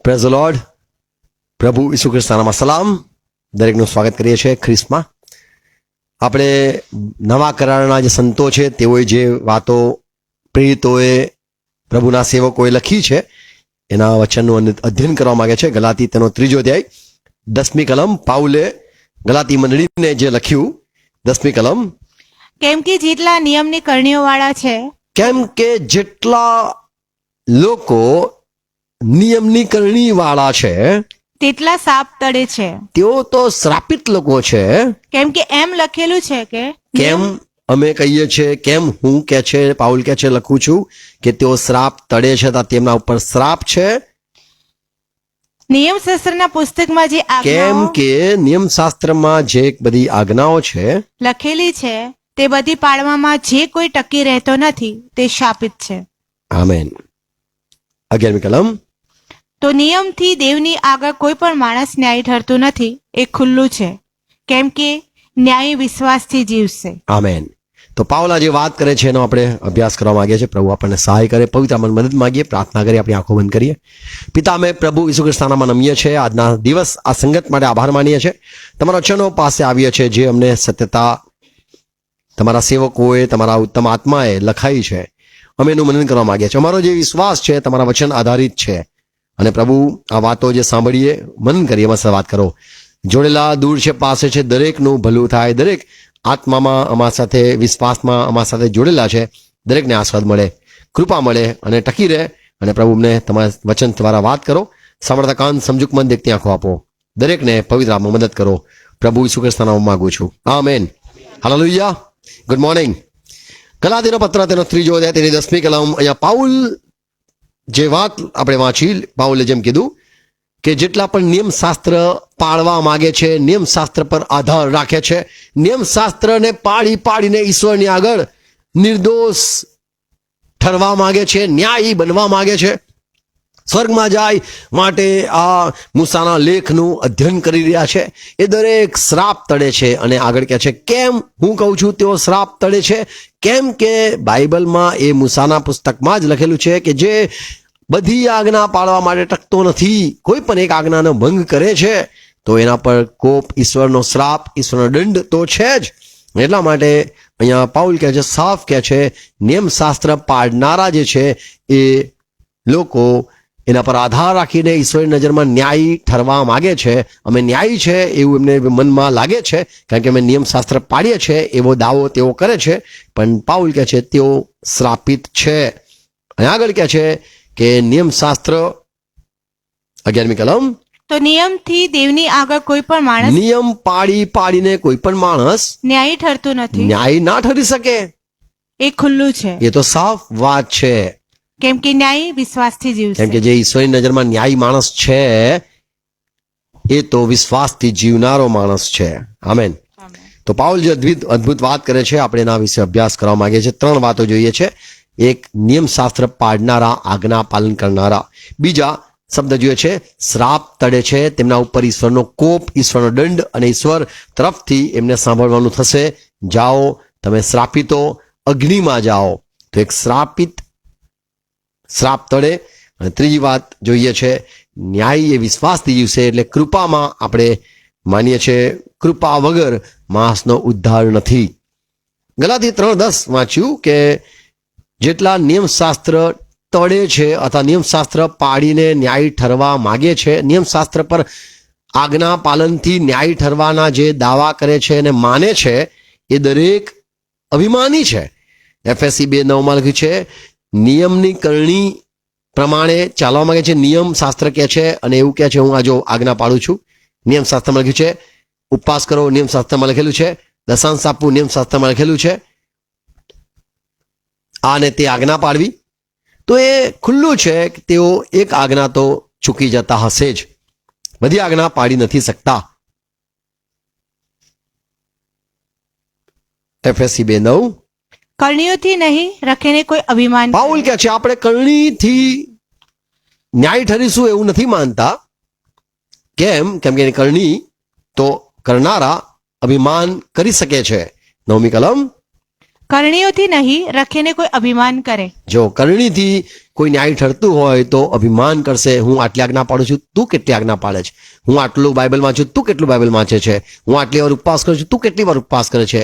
Praise the lord. પ્રભુ ઈસુ ખ્રિસ્તનામાં સલામ. દરેકનું સ્વાગત કરીએ છીએ ખ્રિસ્તમાં. આપણે નવા કરારના જે સંતો છે તેઓએ જે વાતો પ્રેરિતોએ પ્રભુના સેવકોએ લખી છે એના વચનનું અધ્યયન કરવા માંગે છે. ગલાતી તેનો 3 અધ્યાય 10મી કલમ પાઉલે ગલાતી મંડળીને જે લખ્યું 10મી કલમ. કેમ કે જેટલા નિયમની કરણીઓ વાળા છે, કેમ કે જેટલા લોકો નિયમની કરણી વાળા છે તેટલા સાપ તળે છે. તેઓ તો શ્રાપિત લોકો છે. કેમ કે એમ લખેલું છે કે કેમ અમે કહીએ છીએ, કેમ હું કે છે પાઉલ કે છે લખું છું કે તેઓ શ્રાપ તળે છે તો તેમના ઉપર શ્રાપ છે. નિયમ શાસ્ત્રના પુસ્તકમાં જે કેમ આજ્ઞાઓ કે નિયમશાસ્ત્રમાં જે બધી આજ્ઞાઓ છે લખેલી છે તે બધી પાળવામાં જે કોઈ ટકી રહેતો નથી તે શાપિત છે. આમેન. 11મી કલમ. તો નિયમથી દેવની આગળ કોઈ પણ માણસ ન્યાયી ઠરતું નથી, એ ખુલ્લું છે. કેમ કે ન્યાયી વિશ્વાસથી જીવશે. આમેન. તો પાઉલા જે વાત કરે છે એનો આપણે અભ્યાસ કરવા માંગીએ છીએ. પ્રભુ આપણને સહાય કરે, પવિત્ર આત્માની મદદ માંગીએ, પ્રાર્થના કરી આપણી આંખો બંધ કરીએ. પિતા, અમે પ્રભુ ઈસુ ખ્રિસ્તનામાં નમીએ છીએ. આજના દિવસ આ સંગત માટે આભાર માનીએ છીએ. તમારા વચનો પાસે આવીએ છીએ જે અમને સત્યતા તમારા સેવકોએ તમારા ઉત્તમ આત્માએ લખાઈ છે. અમે એનું મનન કરવા માંગીએ છીએ. અમારો જે વિશ્વાસ છે તમારા વચન આધારિત છે. અને પ્રભુ આ વાતો જે સાંભળીએ મનન કરીએ એમાં સાથે વાત કરો. જોડેલા દૂર છે પાસે છે દરેકનું ભલું થાય. દરેક આત્મામાં અમારા સાથે વિશ્વાસમાં અમારા સાથે જોડેલા છે દરેકને આશીર્વાદ મળે, કૃપા મળે અને ટકી રહે. અને પ્રભુ અમને તમારા વચન દ્વારા વાત કરો. સાંભળતા કાન, સમજુક મન, દેખતી આંખો આપો. દરેકને પવિત્ર આત્મામાં મદદ કરો. પ્રભુ ઈસુ ખ્રિસ્તના નામમાં માંગુ છું. આમેન. હાલેલુયા. Good morning. ગલાતીનો પત્ર તેનો 3 અધ્યાય તેની 10મી કલમ. અહીંયા પાઉલ જે વાત આપણે વાંચી, પાઉલે જેમ કીધું કે જેટલા પણ નિયમશાસ્ત્ર પાળવા માંગે છે, નિયમશાસ્ત્ર પર આધાર રાખે છે, નિયમશાસ્ત્રને પાડીને ઈશ્વરની આગળ નિર્દોષ ઠરવા માંગે છે, ન્યાયી બનવા માંગે છે, સ્વર્ગમાં જાય માટે આ મૂસાના લેખનું અધ્યયન કરી રહ્યા છે, એ દરેક શ્રાપ તળે છે. અને આગળ કહે છે કેમ હું કહું છું તેઓ શ્રાપ તળે છે. કેમ કે બાઇબલમાં એ મૂસાના પુસ્તકમાં જ લખેલું છે કે જે બધી આજ્ઞા પાળવા માટે ટકતો નથી, કોઈ પણ એક આજ્ઞાનો ભંગ કરે છે તો એના પર કોપ, ઈશ્વરનો શ્રાપ, ઈશ્વરનો દંડ તો છે જ. એટલા માટે અહીંયા પાઉલ કહે છે, સાફ કહે છે, નિયમશાસ્ત્ર પાળનારા જે છે એ લોકો એના પર આધાર રાખીને ઈશ્વરની નજરમાં ન્યાયી ઠરવા માગે છે. અમે ન્યાયી છે એવું એમને મનમાં લાગે છે કારણ કે અમે નિયમશાસ્ત્ર પાડીએ છીએ એવો દાવો તેઓ કરે છે. પણ પાઉલ કહે છે તેઓ શ્રાપિત છે. અને આગળ કહે છે કે નિયમશાસ્ત્ર 11મી કલમ. તો નિયમથી દેવની આગળ કોઈ પણ માણસ નિયમ પાડીને કોઈ પણ માણસ ન્યાયી ઠરતું નથી, ન્યાયી ના ઠરી શકે. એ ખુલ્લું છે. એ તો સાફ વાત છે. કેમ કે ન્યાયી વિશ્વાસથી જીવશે. કેમ કે જે ઈશ્વરની નજરમાં ન્યાયી માણસ છે એ તો વિશ્વાસથી જીવનારો માણસ છે. આમેન. તો પાઉલ જે અદ્ભુત વાત કરે છે આપણે એના વિશે અભ્યાસ કરવા માંગીએ છીએ. 3 વાતો જોઈએ છે. એક, નિયમશાસ્ત્ર પાડનારા, આજ્ઞા પાલન કરનારા. બીજા શબ્દ જોઈએ છે શ્રાપ તળે છે, તેમના ઉપર ઈશ્વરનો કોપ, ઈશ્વરનો દંડ અને ઈશ્વર તરફથી એમને સાંભળવાનું થશે, જાઓ તમે શ્રાપિતો અગ્નિમાં જાઓ. તો એક શ્રાપ તળે. અને ત્રીજી વાત જોઈએ છે ન્યાય એ વિશ્વાસથી જીવશે. એટલે કૃપામાં આપણે માનીએ છીએ કૃપા વગર માણસનો ઉદ્ધાર નથી. ગલાતી 3:10 વાંચ્યું કે જેટલા નિયમશાસ્ત્ર તળે છે અથવા નિયમશાસ્ત્ર પાડીને ન્યાયી ઠરવા માગે છે, નિયમશાસ્ત્ર પર આજ્ઞા પાલનથી ન્યાયી ઠરવાના જે દાવા કરે છે અને માને છે એ દરેક અભિમાની છે. એફએસસી 2:9 લખ્યું છે નિયમની કરણી પ્રમાણે ચાલવા માંગે છે. નિયમ શાસ્ત્ર કહે છે અને એવું કહે છે હું આ જો આજ્ઞા પાડું છું. નિયમશાસ્ત્રમાં લખ્યું છે ઉપવાસ કરો, નિયમશાસ્ત્રમાં લખેલું છે દશાંશ આપવું, નિયમશાસ્ત્રમાં લખેલું છે આ ને તે આજ્ઞા પાડવી. તો એ ખુલ્લું છે કે તેઓ એક આજ્ઞા તો ચૂકી જતા હશે જ, બધી આજ્ઞા પાડી નથી શકતા. એફએસસી 2:9. કરણીઓથી નહીં રખીને કોઈ અભિમાન. પાઉલ કહે છે આપણે કરણીથી ન્યાય ઠરીશું એવું નથી માનતા. કેમ કે એની કરણી તો કરનારા અભિમાન કરી શકે છે. 9મી કલમ. કરણીઓથી નહીં રખીને કોઈ અભિમાન કરે. જો કરણીથી કોઈ ન્યાય ઠરતું હોય તો અભિમાન કરશે. હું આટલી આજ્ઞા પાડું છું, તું કેટલી આજ્ઞા પાડે છે. હું આટલું બાઇબલ વાંચું, તું કેટલું બાઇબલ વાંચે છે. હું આટલી વાર ઉપવાસ કરું છું, તું કેટલી વાર ઉપવાસ કરે છે.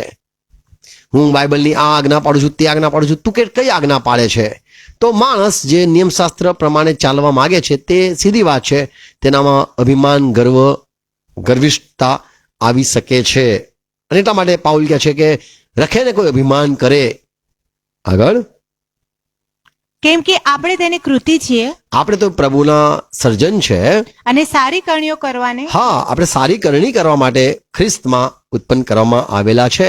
હું બાઇબલની આ આજ્ઞા પાડું છું, તે આજ્ઞા પાડું છું, તું કઈ આજ્ઞા પાડે છે. તો માણસ જે નિયમશાસ્ત્ર પ્રમાણે ચાલવા માંગે છે તે સીધી વાત છે, તેનામાં અભિમાન, ગર્વિષ્ઠતા આવી શકે છે. અને એટલા માટે પાઉલ કહે છે કે રખે ને કોઈ અભિમાન કરે. આગળ, કેમ કે આપણે તેની કૃતિ છીએ આપણે તો પ્રભુના સર્જન છે. અને સારી કરણીઓ કરવાને હા, આપણે સારી કરણી કરવા માટે ખ્રિસ્તમાં ઉત્પન્ન કરવામાં આવેલા છે.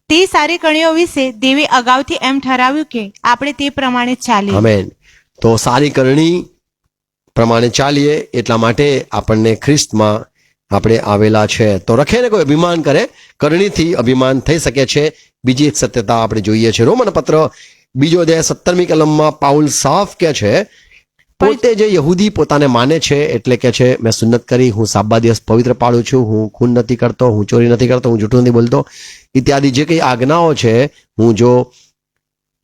તે સારી કરણીઓ વિશે દેવે અગાઉથી એમ ઠરાવ્યું કે આપણે તે પ્રમાણે ચાલીએ. આમેન. તો સારી કરણી પ્રમાણે ચાલીએ એટલા માટે આપણને ખ્રિસ્તમાં આપણે આવેલા છે. તો રખે ને કોઈ અભિમાન કરે, કરણીથી અભિમાન થઈ શકે છે. બીજી એક સત્યતા આપણે જોઈએ છે. રોમન પત્ર 2 અધ્યાય 17મી કલમમાં પાઉલ સાફ કહે છે, પોતે જે યહૂદી પોતાને માને છે એટલે કે છે મેં સુન્નત કરી, હું સાબા દિવસ પવિત્ર પાડું છું, હું ખૂન નથી કરતો, હું ચોરી નથી કરતો, હું જૂઠું નથી બોલતો ઇત્યાદિ જે કંઈ આજ્ઞાઓ છે, હું જો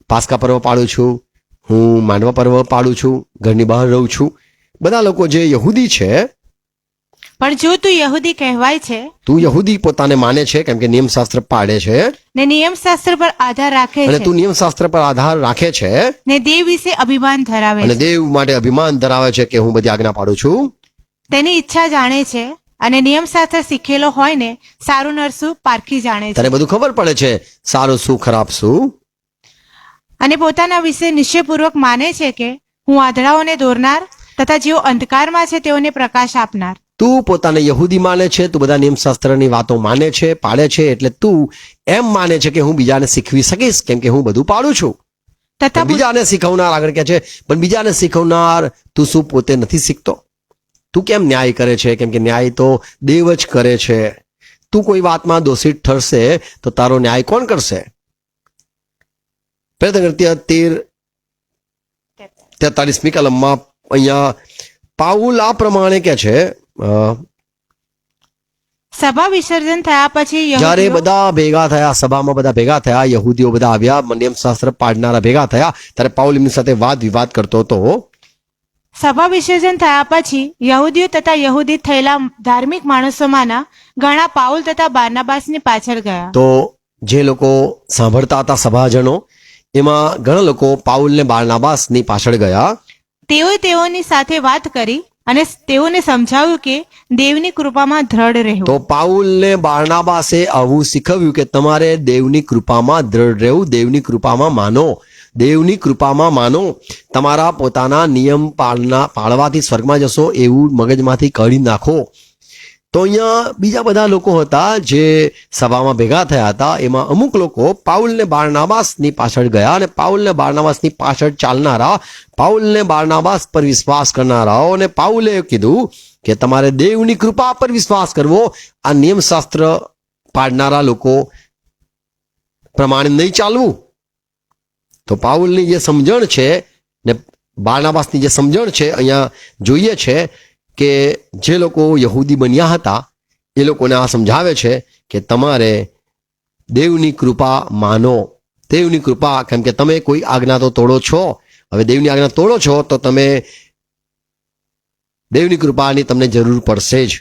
પાસ્કા પર્વ પાડું છું, હું માંડવા પર્વ પાડું છું, ઘરની બહાર રહું છું. બધા લોકો જે યહૂદી છે, પણ જો તું યહૂદી કહેવાય છે, તું યહૂદી પોતાને માને છે કેમ કે નિયમશાસ્ત્ર પાડે છે ને નિયમશાસ્ત્ર પર આધાર રાખે અને છે, તું નિયમશાસ્ત્ર પર આધાર રાખે છે ને દેવ વિશે અભિમાન ધરાવે અને છે, દેવ માટે અભિમાન ધરાવે છે કે હું બધી આજ્ઞા પાડું છું, તેની ઈચ્છા જાણે છે અને નિયમશાસ્ત્ર શીખેલો હોય ને સારું નરસું પારખી જાણે છે, તને બધું ખબર પડે છે સારું શું ખરાબ શું, અને પોતાના વિશે નિશ્ચયપૂર્વક માને છે કે હું આંધળાઓને દોરનાર તથા જેઓ અંધકારમાં છે તેઓને પ્રકાશ આપનાર. તું પોતાને યહૂદી માને છે, તું બધા નિયમશાસ્ત્રની વાતો માને છે, પાડે છે, એટલે તું એમ માને છે કે હું બીજાને શીખવી શકીશ કેમ કે હું બધું પાડું છું. તથા બીજાને શીખવનાર આગળ કહે છે, પણ બીજાને શીખવનાર તું શું પોતે નથી શીખતો? તું કેમ ન્યાય કરે છે? કેમ કે ન્યાય તો દેવ જ કરે છે. તું કોઈ વાતમાં દોષિત ઠરશે તો તારો ન્યાય કોણ કરશે? પહેલા કૃત્ય 13:43મી કલમમાં અહીંયા પાઉલ આ પ્રમાણે કહે છે, સભા વિસર્જન થયા પછી જ્યારે યહૂદીઓ બધા ભેગા થયા, સભામાં બધા ભેગા થયા, યહૂદીઓ બધા આવ્યા, નિયમશાસ્ત્ર પાડનારા ભેગા થયા, ત્યારે પાઉલ એમની સાથે વાદ વિવાદ કરતો હતો. સભા વિસર્જન થયા પછી યહૂદીઓ તથા યહૂદી થયેલા ધાર્મિક માણસોમાંના ઘણા પાઉલ તથા બારનાબાસની પાછળ ગયા. તો જે લોકો સાંભળતા હતા સભાજનો, એમાં ઘણા લોકો પાઉલ ને બારનાબાસની પાછળ ગયા. તેઓએ તેઓની સાથે વાત કરી અને તેઓને સમજાવ્યું કે દેવની કૃપામાં દ્રઢ રહેવું. તો પાઉલ ને બારનાબાસે આવું શીખવ્યું કે તમારે દેવની કૃપામાં દ્રઢ રહેવું, દેવની કૃપામાં માનો, દેવની કૃપામાં માનો. તમારા પોતાના નિયમ પાળવાથી સ્વર્ગમાં જશો એવું મગજમાંથી કાઢી નાખો. તો અહીંયા બીજા બધા લોકો હતા જે સભામાં ભેગા થયા હતા. એમાં અમુક લોકો પાઉલ ને બારનાબાસની પાછળ ગયા અને પાઉલ ને બારનાબાસની પાછળ ચાલનારા, પાઉલ ને બારનાબાસ પર વિશ્વાસ કરનારાઓને પાઉલે કીધું કે તમારે દેવની કૃપા પર વિશ્વાસ કરવો, આ નિયમશાસ્ત્ર પાડનારા લોકો પ્રમાણે નહીં ચાલવું. તો પાઉલની જે સમજણ છે ને બારનાબાસની જે સમજણ છે અહીંયા જોઈએ છે કે જે લોકો યહૂદી બન્યા હતા એ લોકોને આ સમજાવે છે કે તમારે દેવની કૃપા માનો, દેવની કૃપા. કેમ કે તમે કોઈ આજ્ઞા તો તોડો છો, હવે દેવની આજ્ઞા તોડો છો તો તમે દેવની કૃપાની તમને જરૂર પડશે જ.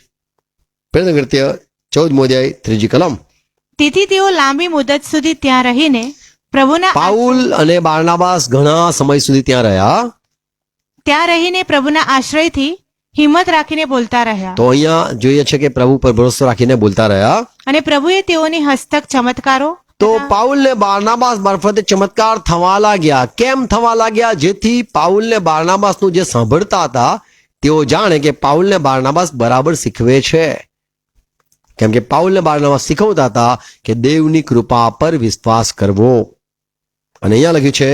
પહેલા કૃત્ય 14મો અધ્યાય 3જી કલમ. તેથી તેઓ લાંબી મુદત સુધી ત્યાં રહીને પ્રભુના પાઉલ અને બારનાબાસ ઘણા સમય સુધી ત્યાં પ્રભુના આશ્રયથી હિંમત રાખીને બોલતા રહ્યા. તો અહીંયા જોઈએ છે કે પ્રભુ પર ભરોસો રાખીને બોલતા રહ્યા. અને પ્રભુએ તેઓની હસ્તક ચમત્કારો તો પાઉલ ને બારનાબાસ મારફતે ચમત્કાર થવા લાગ્યા. કેમ થવા લાગ્યા? જેથી પાઉલ ને બારનાબાસનું જે સાંભળતા હતા તેઓ જાણે કે પાઉલ ને બારનાબાસ બરાબર શીખવે છે. કેમ કે પાઉલ ને બારનાબાસ શીખવતા હતા કે દેવની કૃપા પર વિશ્વાસ કરવો. અને અહીંયા લખ્યું છે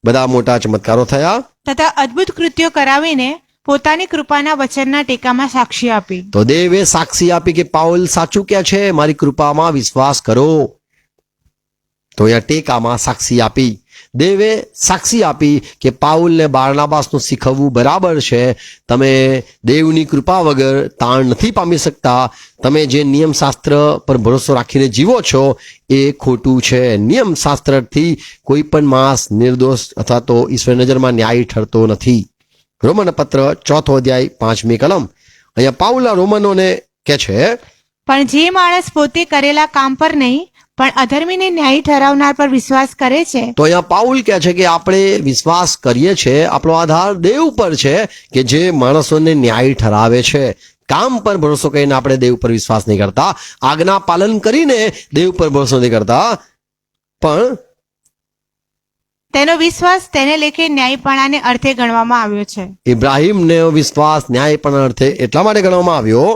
બધા મોટા ચમત્કારો થયા તથા અદ્ભુત કૃત્યો કરાવીને પોતાની કૃપાના વચનના ટેકામાં સાક્ષી આપી. તો દેવે સાક્ષી આપી કે પાઉલ સાચું કહે છે, મારી કૃપામાં વિશ્વાસ કરો. તો અહીંયા ટેકામાં સાક્ષી આપી. દેવે સાક્ષી આપી કે પાઉલને બારનાબાસનું શીખવવું બરાબર છે. તમે દેવની કૃપા વગર તાણ નથી પામી શકતા. તમે જે નિયમશાસ્ત્ર પર ભરોસો રાખીને જીવો છો એ ખોટું છે. નિયમશાસ્ત્રથી કોઈ પણ માણસ નિર્દોષ અથવા તો ઈશ્વરની નજરમાં ન્યાયી ઠરતો નથી. રોમન પત્ર 4 અધ્યાય 5મી કલમ. અહીંયા પાઉલ રોમનોને કહે છે, પણ જે માણસ પોતે કરેલા કામ પર નહીં પણ અધર્મીને ન્યાયી ઠરાવનાર પર વિશ્વાસ કરે છે, તો અહીંયા પાઉલ કહે છે કે આપણે વિશ્વાસ કરીએ છીએ, આપણો આધાર દેવ પર છે કે જે માણસોને ન્યાય ઠરાવે છે. કામ પર ભરોસો કરીને આપણે દેવ પર વિશ્વાસ નહીં કરતા, આજ્ઞા પાલન કરીને દેવ પર ભરોસો નહીં કરતા, પણ તેનો વિશ્વાસ તેને લેખે ન્યાયીપણાને અર્થે ગણવામાં આવ્યો છે. ઇબ્રાહિમને વિશ્વાસ ન્યાયપણા અર્થે એટલા માટે ગણવામાં આવ્યો.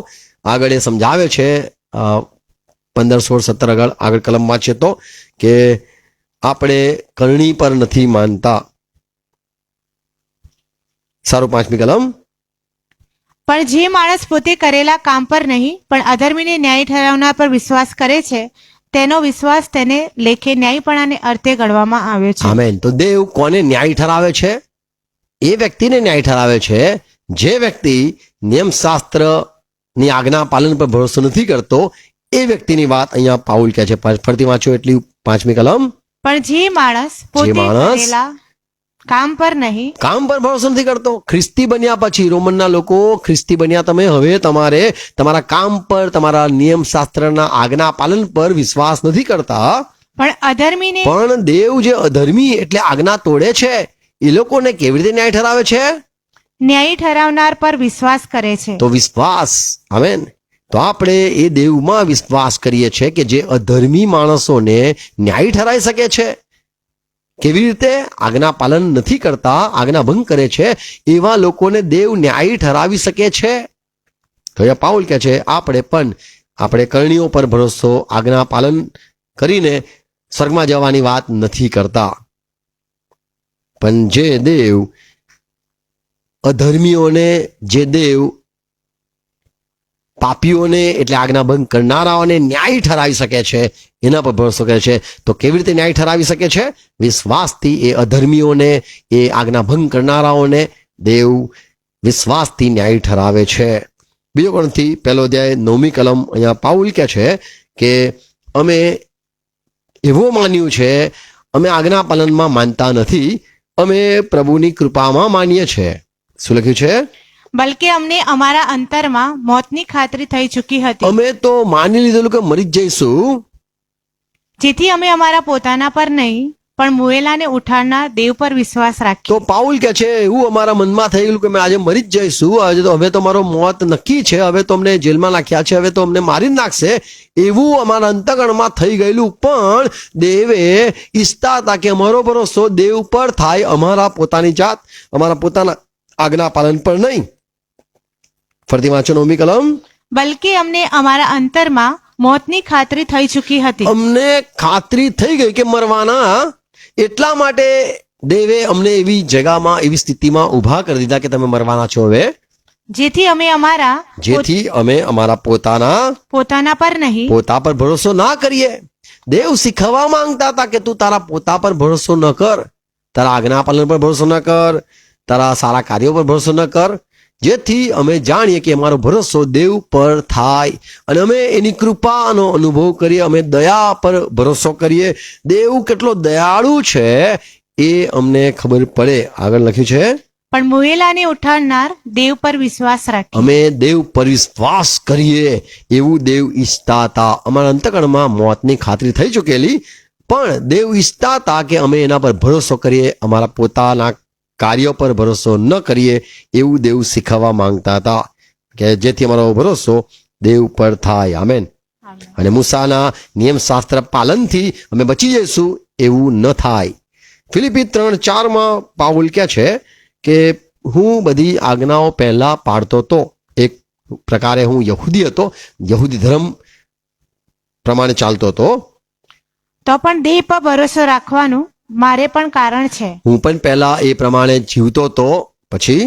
આગળ એ સમજાવે છે 15, 16, 17 આગળ કલમમાં છે તો કે આપણે કરણી પર નથી માનતા. સારું, 5મી કલમ. પણ જે માણસ પોતે કરેલા કામ પર નહીં પણ અધર્મીને ન્યાય ઠરાવનાર પર વિશ્વાસ કરે છે, તેનો વિશ્વાસ તેને લેખે ન્યાયીપણાને અર્થે ગણવામાં આવ્યો છે. આમેન. તો દેવ કોને ન્યાય ઠરાવે છે? એ વ્યક્તિને ન્યાય ઠરાવે છે જે વ્યક્તિ નિયમશાસ્ત્રની આજ્ઞા પાલન પર ભરોસો નથી કરતો. એ વ્યક્તિની વાત અહીંયા પાઉલ કહે છે. ફરતી વાંચો એટલી 5મી કલમ. પણ જે માણસ પોતે કરેલા કામ પર નહીં, કામ પર ભરોસો નથી કરતો. ખ્રિસ્તી બન્યા પછી રોમનના લોકો ખ્રિસ્તી બન્યા તમે, હવે તમારે તમારા કામ પર, તમારા નિયમશાસ્ત્રના આજ્ઞા પાલન પર વિશ્વાસ નથી કરતા. પણ અધર્મીને, પણ દેવ જે અધર્મી એટલે આજ્ઞા તોડે છે એ લોકોને કેવી રીતે ન્યાય ઠરાવે છે? ન્યાયી ઠરાવનાર પર વિશ્વાસ કરે છે. તો વિશ્વાસ, આમેન. તો આપણે એ દેવમાં વિશ્વાસ કરીએ છીએ કે જે અધર્મી માણસોને ન્યાય ઠરાઈ શકે છે. કેવી રીતે? આજ્ઞા પાલન નથી કરતા, આજ્ઞા ભંગ કરે છે, એવા લોકોને દેવ ન્યાયી ઠરાવી શકે છે. તો અહીંયા પાઉલ કહે છે આપણે કરણીઓ પર ભરોસો, આજ્ઞા પાલન કરીને સ્વર્ગમાં જવાની વાત નથી કરતા. પણ જે દેવ અધર્મીઓને, જે દેવ પાપીઓને એટલે આજ્ઞાભંગ કરનારાઓને ન્યાય ઠરાવી શકે છે એના પર ભરોસો કરે છે. તો કેવી રીતે ન્યાય ઠરાવી શકે છે? વિશ્વાસથી. એ અધર્મીઓને, એ આજ્ઞાભંગ કરનારાઓને દેવ વિશ્વાસથી ન્યાય ઠરાવે છે. બીજો કોણથી 1 અધ્યાય 9મી કલમ. અહીંયા પાઉલ કહે છે કે અમે એવું માન્યું છે, અમે આજ્ઞા પાલનમાં માનતા નથી, અમે પ્રભુની કૃપામાં માનીએ છીએ. શું લખ્યું છે? બલકે અમને અમારા અંતરમાં મોતની ખાતરી થઈ ચૂકી હતી, અમે તો માની લીધેલું કે મરી જ જઈશું, જેથી અમે અમારા પોતાના પર નહીં પણ મુએલાને ઉઠાડનાર દેવ પર વિશ્વાસ રાખીએ. તો પાઉલ કહે છે એવું અમારા મનમાં થઈ ગયું કે અમે આજે મરી જ જઈશું, હવે તો મારો મોત નક્કી છે, હવે તો અમને જેલમાં નાખ્યા છે, હવે તો અમને મારી જ નાખશે, એવું અમારા અંતકરણમાં થઈ ગયેલું. પણ દેવે ઈચ્છતા હતા કે અમારો ભરોસો દેવ પર થાય, અમારા પોતાની જાત, અમારા પોતાના આજ્ઞા પાલન પર નહીં. ફરતી વાંચો 9મી કલમ. બલકે અમને અમારા અંતરમાં મોતની ખાતરી થઈ ચૂકી હતી. અમને ખાતરી થઈ ગઈ કે મરવાના, એટલા માટે દેવે અમને એવી જગામાં, એવી સ્થિતિમાં ઊભા કરી દીધા કે તમે મરવાના છો હવે, જેથી અમે અમારા પોતાના પર નહીં, પોતા પર ભરોસો ના કરીએ. દેવ શીખવા માંગતા હતા કે તું તારા પોતા પર ભરોસો ન કર, તારા આજ્ઞા પાલન પર ભરોસો ન કર, તારા સારા કાર્યો પર ભરોસો ન કર, જેથી અમે જાણીએ કે અમારો ભરોસો દેવ પર થાય અને અમે એની કૃપાનો અનુભવ કરીએ, અમે દયા પર ભરોસો કરીએ. દેવ કેટલો દયાળુ છે એ અમને ખબર પડે. આગળ લખ્યું છે, પણ મુએલાને ઉઠાડનાર દેવ પર વિશ્વાસ રાખીએ. અમે દેવ પર વિશ્વાસ કરીએ એવું દેવ ઈચ્છતા હતા. અમારા અંતકરણમાં મોતની ખાતરી થઈ ચૂકેલી, પણ દેવ ઈચ્છતા હતા કે અમે એના પર ભરોસો કરીએ, અમારા પોતાના કાર્યો પર ભરોસો ન કરીએ, એવું દેવ શીખવવા માંગતા હતા કે જેથી અમારો ભરોસો દેવ પર થાય. આમેન. અને મૂસાના નિયમશાસ્ત્ર પાલનથી અમે બચી જઈશું એવું ન થાય. ફિલિપી 3:4 પાઉલ કહે છે કે હું બધી આજ્ઞાઓ પહેલા પાડતો હતો, એક પ્રકારે હું યહૂદી હતો, યહૂદી ધર્મ પ્રમાણે ચાલતો હતો, તો પણ દેહ પર ભરોસો રાખવાનું મારે પણ કારણ છે. હું પણ પહેલા એ પ્રમાણે જીવતો હતો. પછી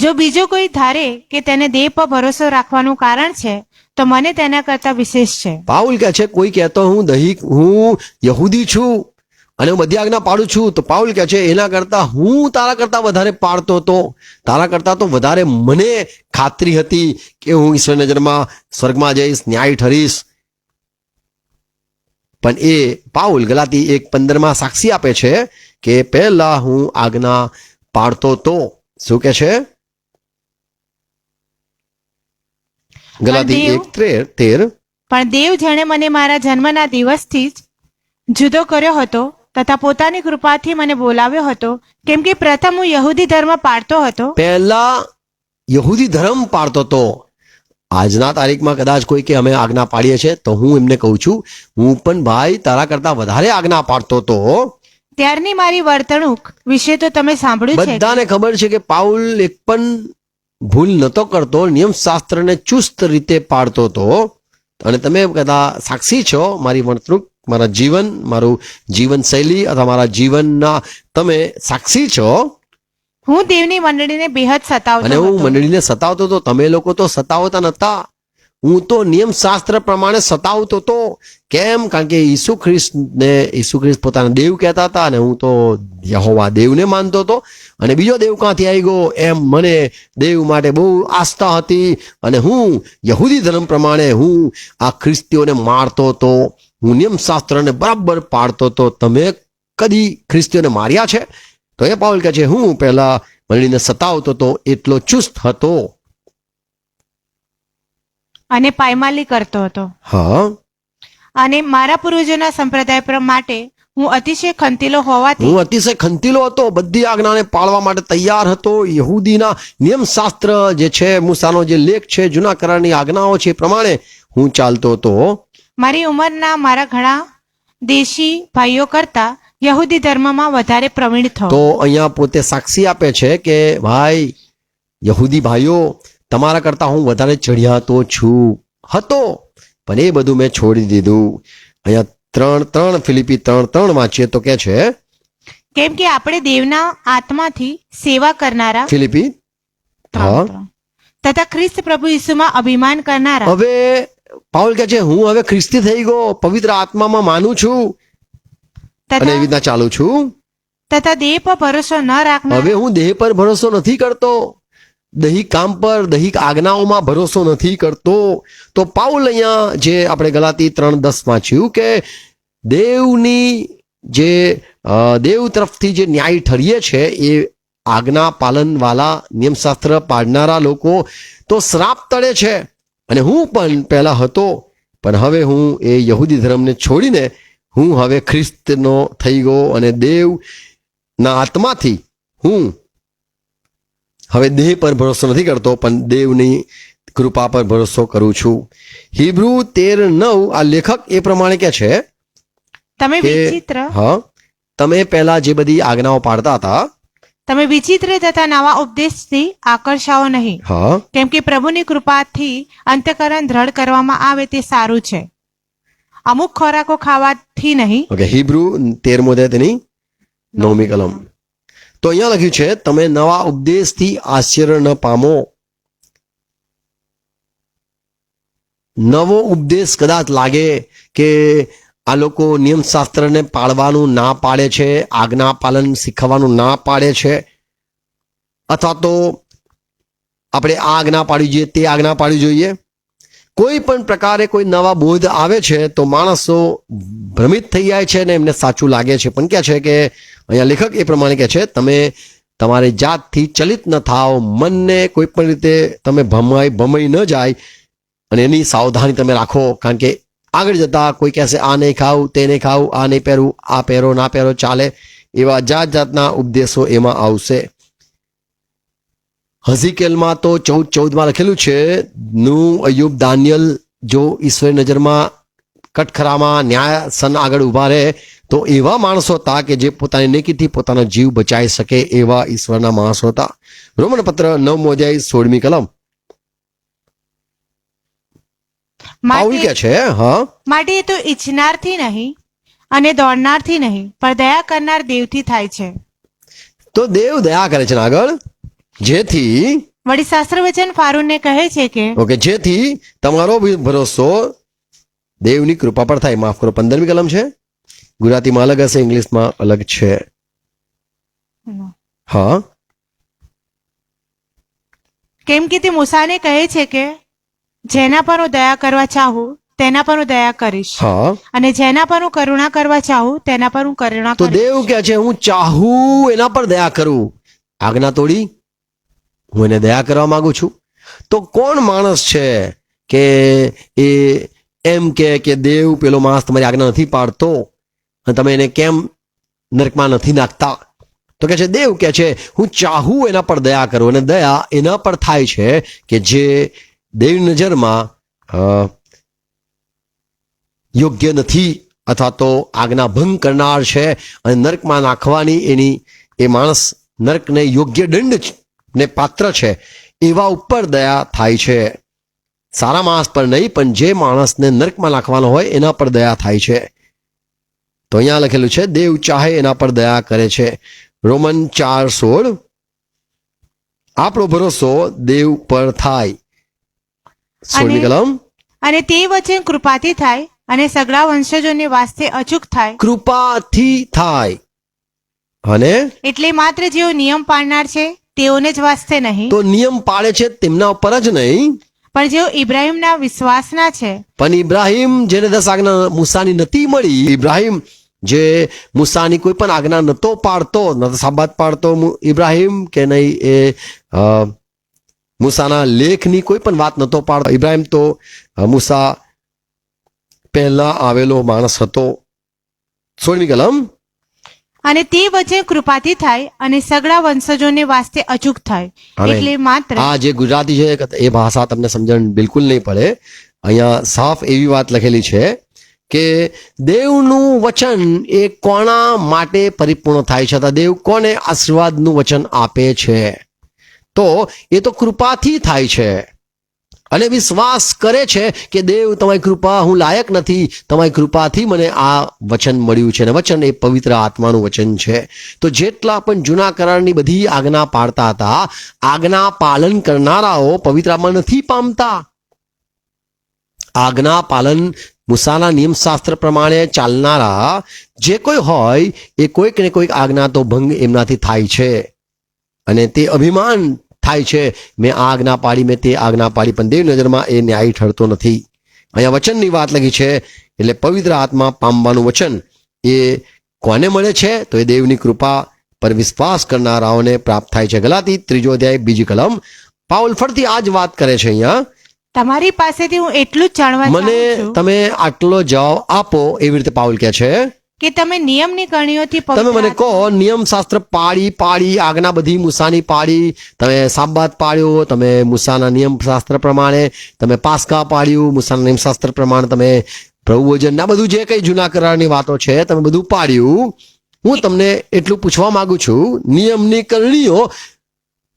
જો બીજો કોઈ ધારે કે તેને દેહ પર ભરોસો રાખવાનું કારણ છે, તો મને તેના કરતા વિશેષ છે. પાઉલ કહે છે કોઈ કહેતો હું યહૂદી છું અને હું બધી આજ્ઞા પાડું છું. તો પાઉલ કહે છે એના કરતા હું તારા કરતા વધારે પાડતો હતો, તારા કરતા તો વધારે મને ખાતરી હતી કે હું ઈશ્વરની નજરમાં સ્વર્ગમાં જઈશ, ન્યાય ઠરીશ. પણ એ પાઉલ ગલાતી 1:15 સાક્ષી આપે છે કે પહેલા હું આજ્ઞા પાડતો તો. શું કે છે? ગલાતી 1:13 પણ દેવ જેણે મને મારા જન્મના દિવસથી જ જુદો કર્યો હતો તથા પોતાની કૃપાથી મને બોલાવ્યો હતો, કેમ કે પ્રથમ હું યહૂદી ધર્મ પાળતો હતો. પહેલા યહૂદી ધર્મ પાળતો તો. આજના તારીખમાં કદાચ કોઈ કે અમે આજ્ઞા પાડીએ છીએ તો હું એમને કહું છું હું પણ ભાઈ તારા કરતા વધારે આજ્ઞા પાડતો તો. ત્યારની મારી વર્તણૂક વિશે તો તમે સાંભળ્યું છે. બધાને ખબર છે કે પાઉલ એક પણ ભૂલ નતો કરતો, નિયમશાસ્ત્રને ચુસ્ત રીતે પાડતો હતો. અને તમે બધા સાક્ષી છો, મારી વર્તણૂક, મારા જીવન, મારું જીવનશૈલી અથવા મારા જીવનના તમે સાક્ષી છો. હું દેવની મંડળીને બેહદ સતાવતો અને હું હતો. મંડળીને સતાવતો તો. તમે લોકો તો સતાવતા નતા, હું તો નિયમશાસ્ત્ર પ્રમાણે સતાવતો તો. કેમ? કારણ કે ઈસુ ખ્રિસ્ત પોતાના દેવ કહેતા હતા અને હું તો યહોવા દેવને માનતો હતો. અને બીજો દેવ ક્યાંથી આવી ગયો એમ મને દેવ માટે બહુ આસ્થા હતી. અને હું યહૂદી ધર્મ પ્રમાણે હું આ ખ્રિસ્તીઓને મારતો હતો, હું નિયમશાસ્ત્રને બરાબર પાડતો હતો. તમે કદી ખ્રિસ્તીઓને માર્યા છે? તો એ પાઉલ કહે છે હું પહેલા મંડળીને સતાવતો તો, એટલો ચુસ્ત હતો અને પાયમાલી કરતો હતો. હા. અને મારા પૂર્વજોના સંપ્રદાય માટે હું અતિશય ખંતીલો હોવાથી હું અતિશય ખંતીલો હતો, બધી આજ્ઞાને પાળવા માટે તૈયાર હતો. યહૂદીના નિયમશાસ્ત્ર જે છે, મૂસાનો જે લેખ છે, જૂના કરારની આજ્ઞાઓ છે, એ પ્રમાણે હું ચાલતો હતો. મારી ઉંમરના મારા ઘણા દેશી ભાઈઓ કરતા યહૂદી ધર્મમાં વધારે પ્રવીણ થયો. તો અહીંયા પોતે સાક્ષી આપે છે કે ભાઈ યહૂદી ભાઈઓ, તમારા કરતા હું વધારે ચઢિયાતો છું, હતો, પણ એ બધું મેં છોડી દીધું. અહીંયા ફિલિપી 3:3 વાંચીએ તો કે છે કેમ કે આપણે દેવના આત્માથી સેવા કરનારા ફિલિપી તથા ખ્રિસ્ત પ્રભુ ઈસુમાં અભિમાન કરનારા. હવે પાઉલ કહે છે હું હવે ખ્રિસ્તી થઈ ગયો, પવિત્ર આત્મામાં માનું છું અને એવી રીતના ચાલુ છું. તથા દેહ પર ભરોસો ન રાખનાર. હવે હું દેહ પર ભરોસો નથી કરતો, દૈહિક કામ પર, દૈહિક આજ્ઞાઓમાં ભરોસો નથી કરતો. તો પાઉલ અહીંયા જે આપણે ગલાતી 3:10 વાંચ્યું કે દેવની જે દેવ તરફથી જે ન્યાય ઠરીએ છે એ આજ્ઞા પાલન વાળા, નિયમશાસ્ત્ર પાડનારા લોકો તો શ્રાપ તળે છે. અને હું પણ પહેલા હતો, પણ હવે હું એ યહૂદી ધર્મને છોડીને હું હવે ખ્રિસ્તનો થઈ ગયો અને દેવના આત્માથી હું હવે દેહ પર ભરોસો નથી કરતો, પણ દેવની કૃપા પર ભરોસો કરું છું. હિબ્રુ 13:9 આ લેખક એ પ્રમાણે કે છે તમે કે વિચિત્ર હા, તમે પહેલા જે બધી આજ્ઞાઓ પાડતા હતા, તમે વિચિત્ર તથા નવા ઉપદેશથી આકર્ષાઓ નહીં. હા, કેમ કે પ્રભુની કૃપાથી અંતઃકરણ દ્રઢ કરવામાં આવે તે સારું છે, અમુક ખોરાકો ખાવાથી નહીં. ઓકે. હિબ્રુ 13મો અધ્યાય તેની 9મી કલમ. તો અહીંયા લખ્યું છે તમે નવા ઉપદેશથી આશ્ચર્ય ન પામો. નવો ઉપદેશ કદાચ લાગે કે આ લોકો નિયમશાસ્ત્રને પાળવાનું ના પાડે છે, આજ્ઞા પાલન શીખવાનું ના પાડે છે, અથવા તો આપણે આ આજ્ઞા પાડવી જોઈએ, તે આજ્ઞા પાડવી જોઈએ. કોઈ પણ પ્રકારે કોઈ નવા બોધ આવે છે તો માણસો ભ્રમિત થઈ જાય છે અને એમને સાચું લાગે છે. પણ કહે છે કે અહીંયા લેખક એ પ્રમાણે કહે છે તમે તમારી જાતથી ચલિત ન થાઓ, મનને કોઈ પણ રીતે તમે ભમાઈ ન જાય અને એની સાવધાની તમે રાખો. કારણ કે આગળ જતા કોઈ કહેશે આ નહીં ખાવું, તે નહીં ખાવું, આ નહીં પહેરવું, આ પહેરો ના પહેરો ચાલે, એવા જાતના ઉપદેશો એમાં આવશે. હઝીકેલમાં તો 14:14 લખેલું છે નું અયુબ, દાનિયલ જો ઈશ્વરની નજરમાં કટખરામાં ન્યાયસન આગળ ઉભા રહે તો એવા માણસો હતા કે જે પોતાની નેકીથી પોતાનો જીવ બચાવી શકે એવા ઈશ્વરના માણસો હતા. રોમન પત્ર 9મો અધ્યાય 16મી કલમ. પાઉલ કે છે હા, માટે એ તો ઈચ્છનારથી નહીં અને દોડનારથી નહીં, પણ દયા કરનાર દેવથી થાય છે. તો દેવ દયા કરે છે ને આગળ, જેથી વળી શાસ્ત્ર વચન ફારૂનને કહે છે કે ઓકે, જેથી તમારો ભરોસો દેવની કૃપા પર થાય. માફ કરો, 15મી કલમ છે. ગુજરાતીમાં અલગ હશે, ઇંગ્લિશમાં અલગ છે. હા, કેમ કે તે મૂસાને કહે છે કે જેના પર હું દયા કરવા ચાહું તેના પર હું દયા કરીશ, હા. અને જેના પર હું કરુણા કરવા ચાહું તેના પર હું કરુણા તો કરીશ. દેવ કહે છે હું ચાહું એના પર દયા કરું, આજ્ઞા તોડી હું એને દયા કરવા માંગુ છું. તો કોણ માણસ છે કે એ એમ કે દેવ પેલો માણસ તમારી આજ્ઞા નથી પાડતો અને તમે એને કેમ નરકમાં નથી નાખતા? તો કે છે દેવ કે છે હું ચાહું એના પર દયા કરું, અને દયા એના પર થાય છે કે જે દેવની નજરમાં યોગ્ય નથી અથવા તો આજ્ઞા ભંગ કરનાર છે અને નરકમાં નાખવાની એની એ માણસ નરકને યોગ્ય દંડ ને પાત્ર છે, એવા ઉપર દયા થાય છે. સારા માણસ પર નહીં, પણ જે માણસને નરકમાં નાખવાનો હોય એના પર દયા થાય છે. તો અહીંયા લખેલું છે દેવ ચાહે એના પર દયા કરે છે. રોમન 4:16 આપણો ભરોસો દેવ પર થાય. 16મી કલમ. અને તે વચન કૃપાથી થાય અને સગળા વંશજોને વાસ્તે અચૂક થાય. કૃપાથી થાય, અને એટલે માત્ર જેઓ નિયમ પાળનાર છે તેઓને જ વાસ્તે નહીં, તો નિયમ પાળે છે તેમના ઉપર જ નહીં, પણ જેઓ ઇબ્રાહિમના વિશ્વાસના છે. પણ ઇબ્રાહિમ જેને 10 આજ્ઞા મૂસાની નથી મળી, ઇબ્રાહિમ જે મૂસાની કોઈ પણ આજ્ઞા નતો પાડતો, ન તો સાબાત પાડતો ઇબ્રાહિમ, કે નહીં એ મૂસાના લેખની કોઈ પણ વાત નતો પાડતો. ઇબ્રાહિમ તો મૂસા પહેલા આવેલો માણસ હતો. 16મી કલમ. અને તે વચન કૃપાથી થાય અને સગળા વંશજોને વાસ્તે અચૂક થાય. આમેન. એટલે માત્ર આ જે ગુજરાતી છે એ ભાષા તમને સમજણ બિલકુલ નહીં પડે. અહીંયા સાફ એવી વાત લખેલી છે કે દેવનું વચન એ કોના માટે પરિપૂર્ણ થાય છે, અથવા દેવ કોને આશીર્વાદનું વચન આપે છે? તો એ તો કૃપાથી થાય છે, અને વિશ્વાસ કરે છે કે દેવ તમારી કૃપા, હું લાયક નથી, તમારી કૃપાથી મને આ વચન મળ્યું છે, અને વચન એ પવિત્ર આત્માનું વચન છે. તો જેટલા પણ જૂના કરારની બધી આજ્ઞા પાળતા હતા, આજ્ઞા પાલન કરનારાઓ પવિત્ર આત્મા નથી પામતા. આજ્ઞા પાલન મૂસાના નિયમશાસ્ત્ર પ્રમાણે ચાલનારા જે કોઈ હોય એ કોઈક ને કોઈક આજ્ઞા તો ભંગ એમનાથી થાય છે, અને તે અભિમાન થાય છે, મેં આ આજ્ઞા પાડી, મેં તે આજ્ઞા પાડી, પણ દેવ નજરમાં એ ન્યાયી ઠરતો નથી. અહીંયા વચનની વાત લખી છે, એટલે પવિત્ર આત્મા પામવાનું વચન એ કોને મળે છે? તો એ દેવની કૃપા પર વિશ્વાસ કરનારાઓને પ્રાપ્ત થાય છે. ગલાતી 3 અધ્યાય 2 કલમ. પાઉલ ફરતી આ જ વાત કરે છે અહીંયા, તમારી પાસેથી હું એટલું જ જાણવા મને ચાહું છું તમે આટલો જવાબ આપો. એવી રીતે પાઉલ કહે છે કે તમે નિયમની કણીઓથી તમે પવિત્ર મને કહો, નિયમ શાસ્ત્ર પાડી આજ્ઞા બધી મૂસાની પાડી, તમે સાબાત પાડ્યો, તમે મૂસાના નિયમ શાસ્ત્ર પ્રમાણે તમે પાસ્કા પાડ્યું, મૂસાના નિયમ શાસ્ત્ર પ્રમાણે તમે પ્રભુ ભોજન ના બધું જે કઈ જૂના કરારની વાતો છે તમે બધું પાડ્યું. હું તમને એટલું પૂછવા માંગુ છું, નિયમની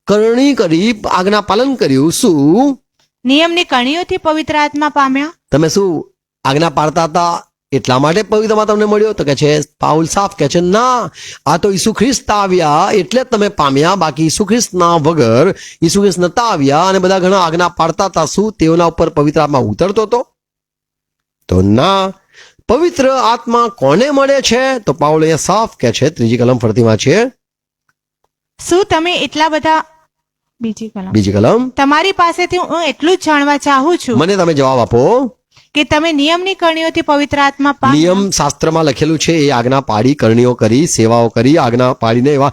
કરણી કરી આજ્ઞા પાલન કર્યું, શું નિયમની કણીઓથી પવિત્ર આત્મા પામ્યા? તમે શું આજ્ઞા પાડતા હતા એટલા માટે પવિત્રમાં તમને મળ્યો? તો કે છે પાઉલ સાફ કહે છે ના, આ તો ઈસુ ખ્રિસ્ત આવ્યા એટલે જ તમે પામ્યા, બાકી ઈસુ ખ્રિસ્તના વગર, ઈસુ ખ્રિસ્ત નતા આવ્યા અને બધા ઘણા આજ્ઞા પાડતા હતા, શું તેઓના ઉપર પવિત્ર આત્મા ઉતરતો હતો? તો ના. પવિત્ર આત્મા કોને મળે છે? તો પાઉલ અહીંયા સાફ કહે છે, 3 કલમ ફરતી વાંચીએ. શું તમે એટલા બધા બીજી કલમ. તમારી પાસેથી હું એટલું જ જાણવા ચાહું છું મને તમે જવાબ આપો કે તમે નિયમની કણીઓથી પવિત્ર આત્મા પામ્યા? નિયમ શાસ્ત્રમાં લખેલું છે એ આજ્ઞા પાડી, કરણીઓ કરી, સેવાઓ કરી, આજ્ઞા પાડીને એવા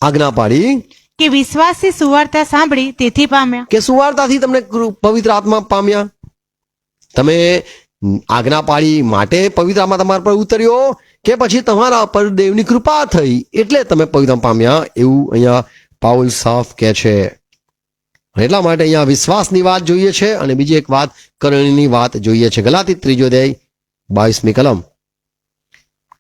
આજ્ઞા પાડી કે વિશ્વાસથી સુવાર્તા સાંભળી તેથી પામ્યા? કે સુવાર્તાથી તમને પવિત્ર આત્મા પામ્યા? તમે આજ્ઞા પાડી માટે પવિત્ર આત્મા તમારા પર ઉતર્યો, કે પછી તમારા પર દેવની કૃપા થઈ એટલે તમે પવિત્ર પામ્યા? એવું અહીંયા પાઉલ સાફ કહે છે. એટલા માટે અહીંયા વિશ્વાસની વાત જોઈએ છે, અને બીજી એક વાત કરણીની વાત જોઈએ છે. ગલાતી 3 અધ્યાય 22મી કલમ.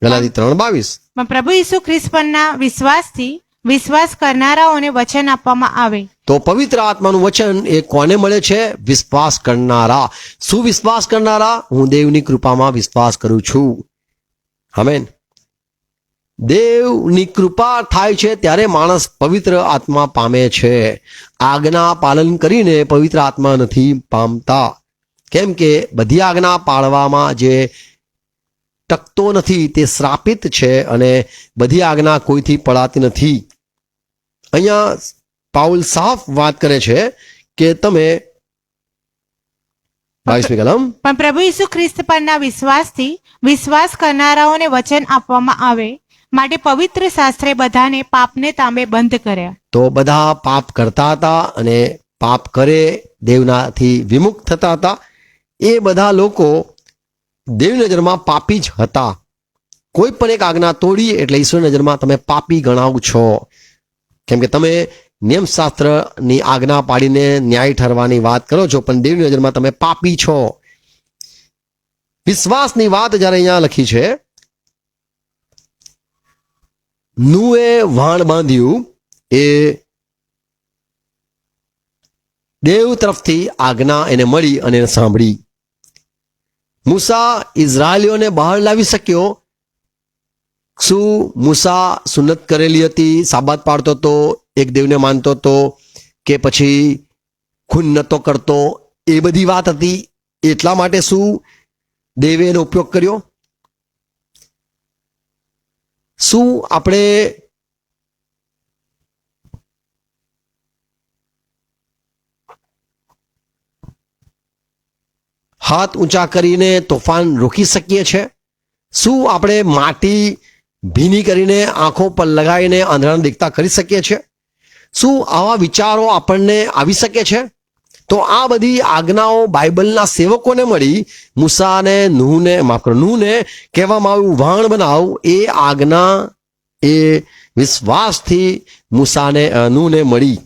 ગલાતી 3:22. પ્રભુ ઈસુ ખ્રિસ્ત પરના વિશ્વાસથી વિશ્વાસ કરનારાઓને વચન આપવામાં આવે. તો પવિત્ર આત્માનું વચન એ કોને મળે છે? વિશ્વાસ કરનારા. શું વિશ્વાસ કરનારા? હું દેવની કૃપામાં વિશ્વાસ કરું છું. આમેન. દેવની કૃપા થાય છે ત્યારે માણસ પવિત્ર આત્મા પામે છે. આજ્ઞા પાલન કરીને પવિત્ર આત્મા નથી પામતા, કેમ કે બધી આજ્ઞા પાળવામાં જે ટકતો નથી, તે શ્રાપિત છે અને બધી આજ્ઞા કોઈથી પડાતી નથી. અહીંયા પાઉલ સાફ વાત કરે છે કે તમે 22મી કલમ, પણ પ્રભુ ઈસુ ખ્રિસ્ત પરના વિશ્વાસથી વિશ્વાસ કરનારાઓને વચન આપવામાં આવે માટે પવિત્ર શાસ્ત્રે બધાને પાપને તાંબે બંધ કર્યા. તો બધા પાપ કરતા હતા અને પાપ કરે દેવનાથી વિમુખ થતા હતા. એ બધા લોકો દેવની નજરમાં પાપી જ હતા. કોઈ પણ એક આજ્ઞા તોડી એટલે ઈશ્વરની નજરમાં તમે પાપી ગણાવ છો, કેમ કે તમે નિયમશાસ્ત્રની આજ્ઞા પાડીને ન્યાય ઠરવાની વાત કરો છો, પણ દેવની નજરમાં તમે પાપી છો. વિશ્વાસની વાત જ્યારે અહીંયા લખી છે, નુએ વાણ બાંધ્યું એ દેવ તરફથી આજ્ઞા એને મળી અને એને સાંભળી. મૂસા ઇઝરાયલીઓને બહાર લાવી શક્યો. શું મૂસા સુન્નત કરેલી હતી, સાબાત પાડતો હતો, એક દેવને માનતો હતો, કે પછી ખૂન નતો કરતો? એ બધી વાત હતી. એટલા માટે શું દેવે એનો ઉપયોગ કર્યો? શું આપણે હાથ ઊંચા કરીને તોફાન રોકી શકીએ છીએ? શું આપણે માટી ભીની કરીને આંખો પર લગાવીને આંધળાને દેખતા કરી શકીએ છીએ? શું આવા વિચારો આપણને આવી શકે છે? તો આ બધી આજ્ઞાઓ બાઇબલના સેવકોને મળી. મૂસાને નૂહને કહેવામાં આવ્યું વાણ બનાવ. એ આજ્ઞા એ વિશ્વાસથી નૂહને મળી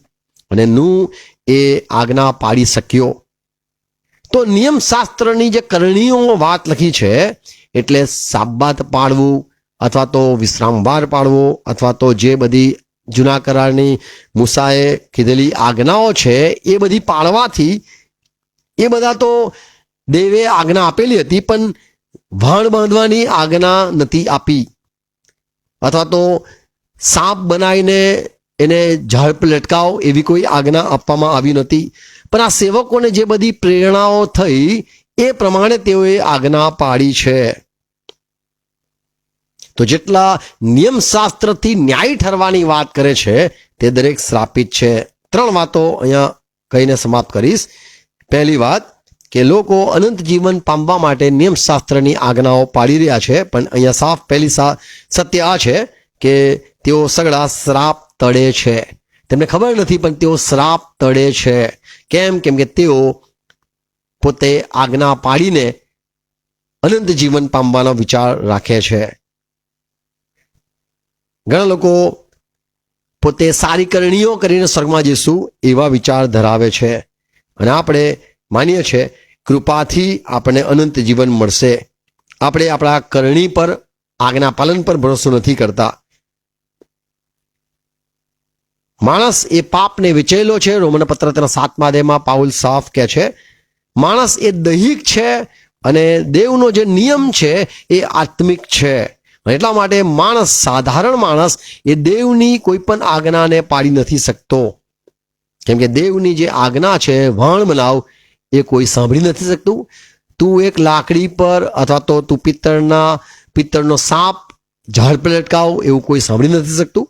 અને નૂહ એ આજ્ઞા પાડી શક્યો. તો નિયમશાસ્ત્રની જે કરણીઓ વાત લખી છે, એટલે સાબાત પાડવું અથવા તો વિશ્રામવાર પાડવો અથવા તો જે બધી જૂના કરારની મૂસાએ કીધેલી આજ્ઞાઓ છે એ બધી પાળવાથી, એ બધા તો દેવે આજ્ઞા આપેલી હતી, પણ વાણ બાંધવાની આજ્ઞા નથી આપી, અથવા તો સાપ બનાવીને એને ઝાડ પર લટકાવો એવી કોઈ આજ્ઞા આપવામાં આવી નથી. પણ આ સેવકોને જે બધી પ્રેરણાઓ થઈ એ પ્રમાણે તેઓએ આજ્ઞા પાડી છે. તો જેટલા નિયમશાસ્ત્રથી ન્યાય ઠરવાની વાત કરે છે તે દરેક શ્રાપિત છે. 3 વાતો અહીંયા કહીને સમાપ્ત કરીશ. પહેલી વાત કે લોકો અનંત જીવન પામવા માટે નિયમશાસ્ત્રની આજ્ઞાઓ પાડી રહ્યા છે, પણ અહીંયા સાફ પહેલી સત્ય આ છે કે તેઓ સગળા શ્રાપ તળે છે. તેમને ખબર નથી, પણ તેઓ શ્રાપ તળે છે. કેમ કે તેઓ પોતે આજ્ઞા પાડીને અનંત જીવન પામવાનો વિચાર રાખે છે. ઘણા લોકો પોતે સારી કરણીઓ કરીને સ્વર્ગમાં જઈશું એવા વિચાર ધરાવે છે, અને આપણે માનીએ છીએ કૃપાથી આપણને અનંત જીવન મળશે. આપણે આપણા કરણી પર, આજ્ઞા પાલન પર ભરોસો નથી કરતા. માણસ એ પાપને વિચેલો છે. રોમન પત્ર 7મા અધ્યાયમાં પાઉલ સાફ કહે છે માણસ એ દૈહિક છે અને દેવનો જે નિયમ છે એ આત્મિક છે. એટલા માટે માણસ, સાધારણ માણસ એ દેવની કોઈ પણ આજ્ઞાને પાડી નથી શકતો, કેમ કે દેવની જે આજ્ઞા છે વાણ બનાવ એ કોઈ સાંભળી નથી શકતું. તું એક લાકડી પર અથવા તો તું પિત્તળનો સાપ ઝાડ પર લટકાવ એવું કોઈ સાંભળી નથી શકતું.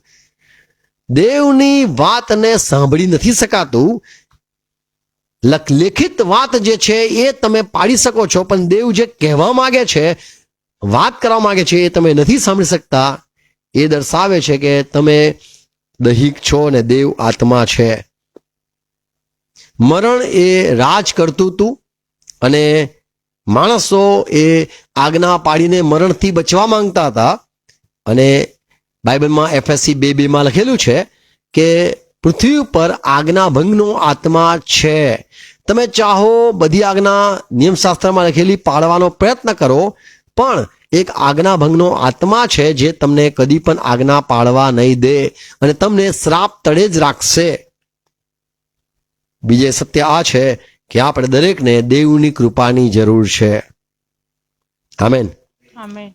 દેવની વાતને સાંભળી નથી શકાતું. લેખિત વાત જે છે એ તમે પાડી શકો છો, પણ દેવ જે કહેવા માંગે છે, વાત કરવા માંગે છે, એ તમે નથી સાંભળી શકતા. એ દર્શાવે છે કે તમે દૈહિક છો ને દેવ આત્મા છે. મરણ એ રાજ કરતું હતું અને માણસો એ આજ્ઞા પાડીને મરણથી બચવા માંગતા હતા. અને બાઇબલમાં એફએસસી 2:2 લખેલું છે કે પૃથ્વી ઉપર આજ્ઞા ભંગનો આત્મા છે. તમે ચાહો બધી આજ્ઞા નિયમશાસ્ત્રમાં લખેલી પાળવાનો પ્રયત્ન કરો, પણ એક આજ્ઞા ભંગનો આત્મા છે જે તમને કદી પણ આજ્ઞા પાળવા નહીં દે અને તમને શ્રાપ તળે જ રાખશે. બીજે સત્ય આ છે કે આપણે દરેકને દેવની કૃપાની જરૂર છે. આમેન. આમેન.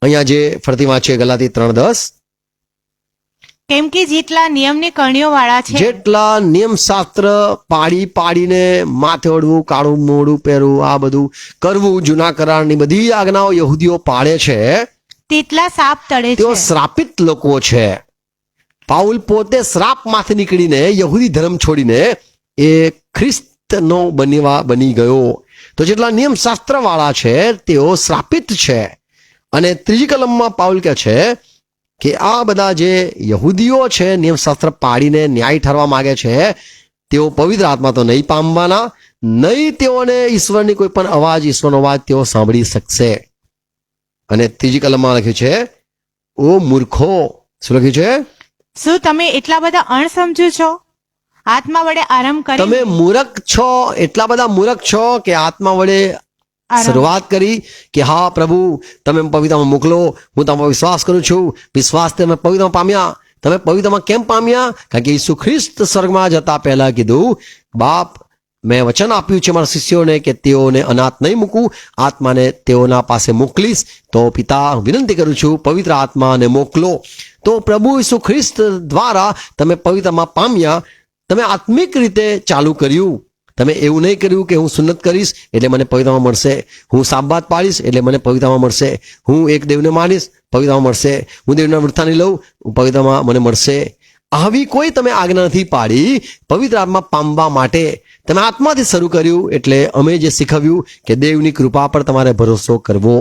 અહીંયા જે ફરતી વાંચીએ ગલાતી 3:10, કેમ કે જેટલા નિયમની કણીઓ વાળા છે જેટલા નિયમ શાસ્ત્ર પાડીને માથે ઓઢવું, કાળું મોઢું પહેરવું, આ બધું કરવું, જૂના કરારની બધી આજ્ઞાઓ યહૂદીઓ પાળે છે, તેટલા સાપ તળે તેઓ છે. શ્રાપિત લોકો છે. પાઉલ પોતે શ્રાપમાંથી નીકળીને યહૂદી ધર્મ છોડીને એ ખ્રિસ્તનો બની ગયો. તો જેટલા નિયમ શાસ્ત્ર વાળા છે તેઓ શ્રાપિત છે. અને ત્રીજી કલમમાં પાઉલ કહે છે કે આ બધા જે યહૂદીઓ છે નિયમશાસ્ત્ર પાડીને ન્યાય ઠરવા માંગે છે તેઓ પવિત્ર આત્મા તો નહીં પામવાના, નહીં તેઓને ઈશ્વરની કોઈ પણ ઈશ્વરનો અવાજ તેઓ સાંભળી શકશે. અને ત્રીજી કલમમાં લખ્યું છે, ઓ મૂર્ખો. શું લખ્યું છે? શું તમે એટલા બધા અણસમજુ છો? આત્મા વડે આરંભ કરી તમે મૂર્ખ છો, એટલા બધા મૂર્ખ છો કે આત્મા વડે શરૂઆત કરી કે હા પ્રભુ તમે પવિત્રમાં મોકલો, હું તમારો વિશ્વાસ કરું છું. વિશ્વાસ તમે પવિત્રમાં પામ્યા. તમે પવિત્રમાં કેમ પામ્યા? કારણ કે ઈસુ ખ્રિસ્ત સ્વર્ગમાં જતા પહેલા કીધું, બાપ મેં વચન આપ્યું છે મારા શિષ્યોને કે તેઓને અનાથ નહીં મૂકું, આત્માને તેઓના પાસે મોકલીશ. તો પિતા વિનંતી કરું છું પવિત્ર આત્માને મોકલો. તો પ્રભુ ઈસુ ખ્રિસ્ત દ્વારા તમે પવિત્રમાં પામ્યા. તમે આત્મિક રીતે ચાલુ કર્યું. તમે એવું નહીં કર્યું કે હું સુન્નત કરીશ એટલે મને પવિત્રમાં મળશે, હું સાબત પાડીશ એટલે મને પવિત્રમાં મળશે, હું એક દેવને માનીશ પવિત્રમાં મળશે, હું દેવના વૃથાની લઉં પવિત્રમાં મને મળશે. આવી કોઈ તમે આજ્ઞા નથી પાડી. પવિત્ર આત્મા પામવા માટે તમે આત્માથી શરૂ કર્યું. એટલે અમે જે શીખવ્યું કે દેવની કૃપા પર તમારે ભરોસો કરવો.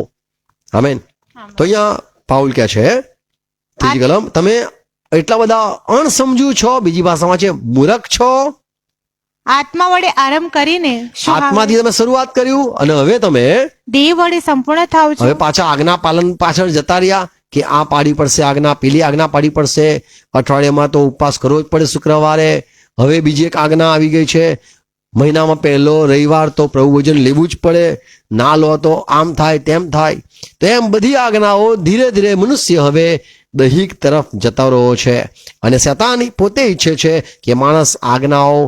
આમેન. તો અહીંયા પાઉલ કહે છે ત્રીજી કલમ, તમે એટલા બધા અણસમજુ છો, બીજી ભાષામાં છે મૂર્ખ છો. આત્મા વડે આરંભ કરીને શું આવે? આત્માથી તમે શરૂઆત કર્યું અને હવે તમે દેહ વડે સંપૂર્ણ થાવ છો. હવે પાછા આજ્ઞા પાલન પાછળ જતા રહ્યા કે આ પાડી પડશે આજ્ઞા, પેલી આજ્ઞા પાડી પડશે, અઠવાડિયામાં તો ઉપવાસ કરવો જ પડે શુક્રવારે. હવે બીજી એક આજ્ઞા આવી ગઈ છે, મહિનામાં પહેલો રવિવાર તો પ્રભુ ભોજન લેવું જ પડે, ના લો તો આમ થાય તેમ થાય. તો એમ બધી આજ્ઞાઓ ધીરે ધીરે મનુષ્ય હવે દૈહિક તરફ જતો રહ્યો છે. અને શૈતાન પોતે ઈચ્છે છે કે માણસ આજ્ઞાઓ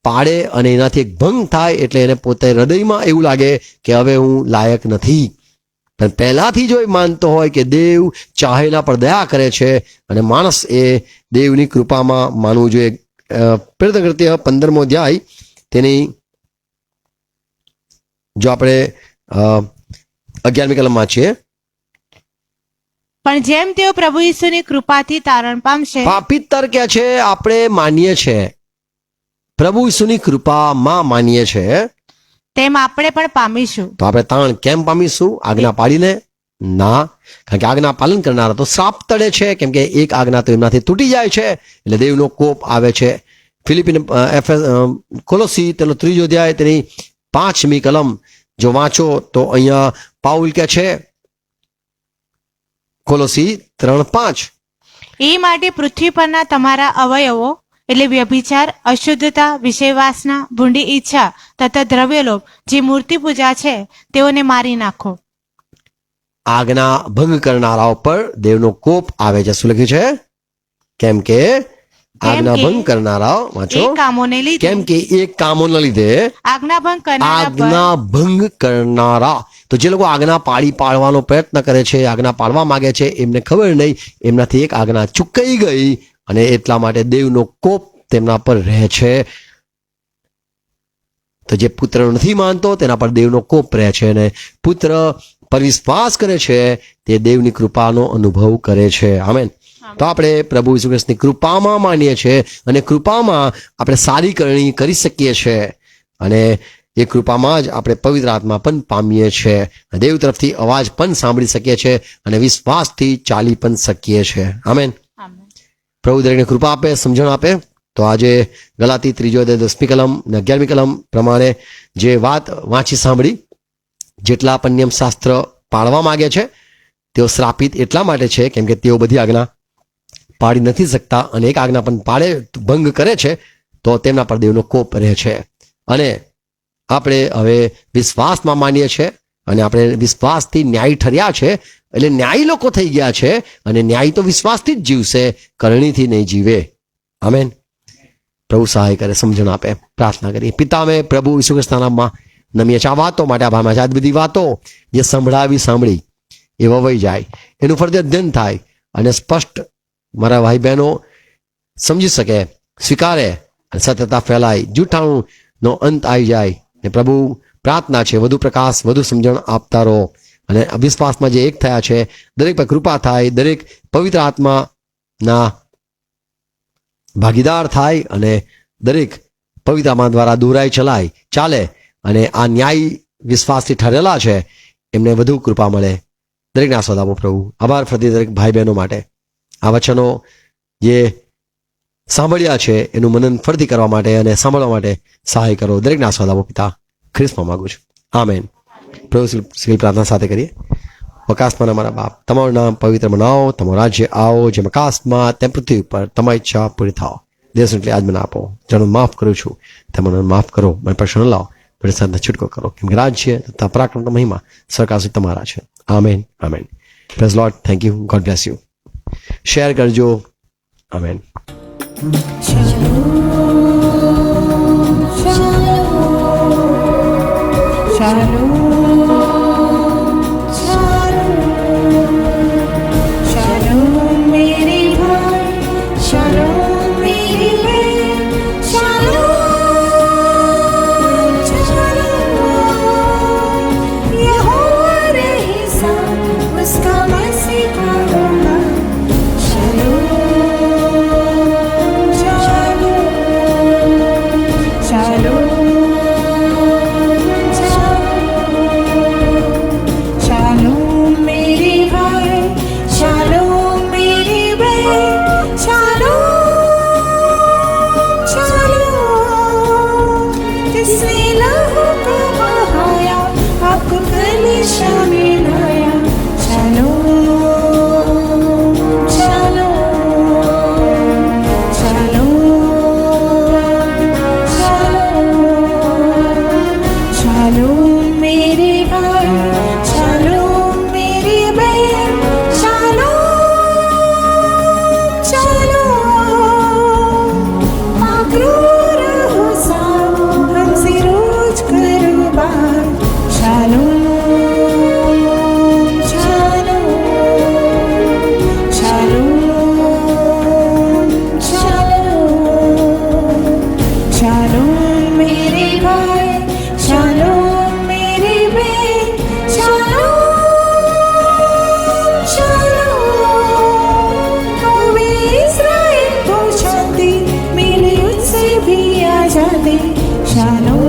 પાડે અને એનાથી એક ભંગ થાય એટલે એને પોતે હૃદયમાં એવું લાગે કે હવે હું લાયક નથી. પણ પહેલાથી જો એ માનતો હોય કે દેવ ચાહેલા પર દયા કરે છે અને માણસ એ દેવની કૃપામાં માનવું જોઈએ. પ્રેરિત કૃત્ય 15મો અધ્યાય તેની જો આપણે 11મી કલમમાં છીએ, પણ જેમ તેઓ પ્રભુ ઈસુની કૃપાથી તારણ પામશે. પાપિતર કે છે આપણે માનીએ છે, પ્રભુ ઈસુની કૃપામાં માનીએ છે, તેમ આપણે પણ પામીશું. તો આપણે તાણ કેમ પામીશું? આજ્ઞા પાડીને? ના, કારણ કે આજ્ઞા પાલન કરનારા તો શ્રાપ તળે છે. કેમ કે એક આજ્ઞા તો એમનાથી તૂટી જાય છે એટલે દેવનો કોપ આવે છે. કોલોસી તેનો 3 અધ્યાય તેની 5મી કલમ જો વાંચો તો અહીંયા પાઉલ કે છે, કોલોસી 3:5, એ માટે પૃથ્વી પરના તમારા અવયવો એટલે વ્યભિચાર, અશુદ્ધતા, વિષયવાસના, ભૂંડી ઈચ્છા તથા દ્રવ્યલોભ જે મૂર્તિ પૂજા છે તેઓને મારી નાખો. આજ્ઞા ભંગ કરનારાઓ પર દેવનો કોપ આવે છે. શું લખ્યું છે? કેમ કે આજ્ઞા ભંગ કરનારાઓ, વાંચો, એ કામોને લીધે, કેમ કે એ કામોના લીધે આજ્ઞા ભંગ કરનારા પર આજ્ઞા ભંગ કરનારા. તો જે લોકો આજ્ઞા પાડવાનો પ્રયત્ન કરે છે, આજ્ઞા પાડવા માંગે છે, એમને ખબર નહીં એમનાથી એક આજ્ઞા ચૂકાઈ ગઈ અને એટલા માટે દેવનો કોપ તેમના પર રહે છે. તો જે પુત્ર નથી માનતો તેના પર દેવનો કોપ રહે છે અને પુત્ર પર વિશ્વાસ કરે છે તે દેવની કૃપાનો અનુભવ કરે છે. આમેન. તો આપણે પ્રભુ ઈસુ ખ્રિસ્તની કૃપામાં માનીએ છીએ અને કૃપામાં આપણે સારી કરણી કરી શકીએ છીએ અને એ કૃપામાં જ આપણે પવિત્ર આત્મા પણ પામીએ છીએ, દેવ તરફથી અવાજ પણ સાંભળી શકીએ છીએ અને વિશ્વાસથી ચાલી પણ શકીએ છીએ. આમેન. પ્રભુ દરેકને કૃપા આપે, સમજણ આપે. તો આજે ગલાતી 3 અધ્યાય 10મી કલમ અને 11મી કલમ પ્રમાણે જે વાત વાંચી સાંભળી, જેટલા પણ નિયમ શાસ્ત્ર પાળવા માંગે છે તેઓ શ્રાપિત એટલા માટે છે કેમ કે તેઓ બધી આજ્ઞા પાડી નથી શકતા અને એક આજ્ઞા પણ પાડે ભંગ કરે છે તો તેમના પર દેવનો કોપ રહે છે. અને આપણે હવે વિશ્વાસમાં માનીએ છીએ અને આપણે વિશ્વાસથી ન્યાય ઠર્યા છે એટલે ન્યાયી લોકો થઈ ગયા છે અને ન્યાય તો વિશ્વાસથી જ જીવશે, કરણીથી નહીં જીવે. આમેન. પ્રભુ સહાય કરે, સમજણ આપે. પ્રાર્થના કરીએ. પિતા અમે પ્રભુ ઈસુ ખ્રિસ્તના નામમાં નમીએ છીએ. આ વાતો માટે આભાર. આ બધી વાતો જે સાંભળી એ વવાઈ જાય, એનું ફરજિયાત અધ્યયન થાય અને સ્પષ્ટ મારા ભાઈ બહેનો સમજી શકે, સ્વીકારે અને સત્યતા ફેલાય, જૂઠાણુંનો અંત આવી જાય. ને પ્રભુ પ્રાર્થના છે વધુ પ્રકાશ, વધુ સમજણ આપતા રહો અને વિશ્વાસમાં જે એક થયા છે દરેક પર કૃપા થાય, દરેક પવિત્ર આત્માના ભાગીદાર થાય અને દરેક પવિત્ર આત્મા દ્વારા દોરાઈ ચલાય ચાલે અને આ ન્યાય વિશ્વાસથી ઠરેલા છે એમને વધુ કૃપા મળે. દરેકને આસ્વાદ આપો પ્રભુ. આભાર ફરતી દરેક ભાઈ બહેનો માટે. આ વચનો જે સાંભળ્યા છે એનું મનન ફરતી કરવા માટે અને સાંભળવા માટે સહાય કરો. દરેકને આસ્વાદ આપો પિતા, ખ્રિસ્તમાં માગું છું, આમેન. પ્રભુ શ્રી પ્રાર્થના સાથે કરીએ. આકાશમાં અમારા બાપ, તમારું નામ પવિત્ર બનાવો, તમારું રાજ્ય આવો, જેમ આકાશમાં તેમ પૃથ્વી ઉપર તમારી ઈચ્છા પૂરી થાવ. દેશ એટલે આજ મને આપો, જેનું માફ કરું છું તે મને માફ કરો, મને પ્રશ્ન લાવો, મને સાધનો છૂટકો કરો, કેમ કે રાજ્ય તથા પરાક્રમ મહિમા સરકાર સુધી તમારા છે. Amen, amen. Praise lord. Thank you. God bless you. Share કરજો. આમેન. Shalom.